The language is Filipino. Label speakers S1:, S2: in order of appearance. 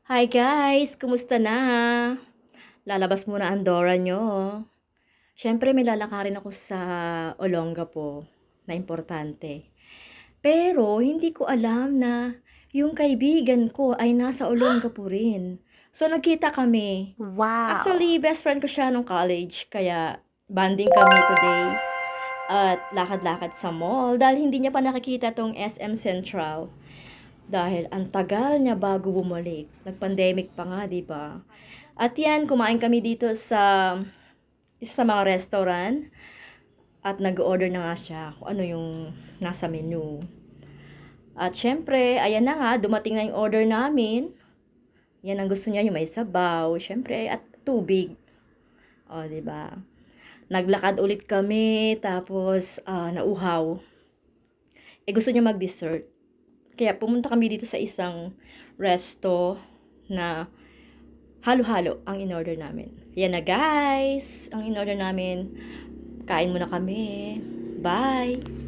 S1: Hi guys! Kumusta na? Lalabas muna ang Dora nyo. Siyempre may lalakarin ako sa Olongapo na importante. Pero hindi ko alam na yung kaibigan ko ay nasa Olongapo rin. So nagkita kami.
S2: Wow!
S1: Actually, best friend ko siya nung college. Kaya banding kami today. At lakad-lakad sa mall. Dahil hindi niya pa nakikita tong SM Central. Dahil ang tagal niya bago bumalik. Nag-pandemic pa nga, di ba? At yan, kumain kami dito sa isa sa mga restaurant. At nag-order na nga siya kung ano yung nasa menu. At syempre, ayan na nga, dumating na yung order namin. Yan ang gusto niya, yung may sabaw, syempre, at tubig. O, di ba? Naglakad ulit kami, tapos nauhaw. Gusto niya mag-dessert. Kaya pumunta kami dito sa isang resto na halo-halo ang in-order namin. Yan na guys, ang in-order namin. Kain muna kami. Bye!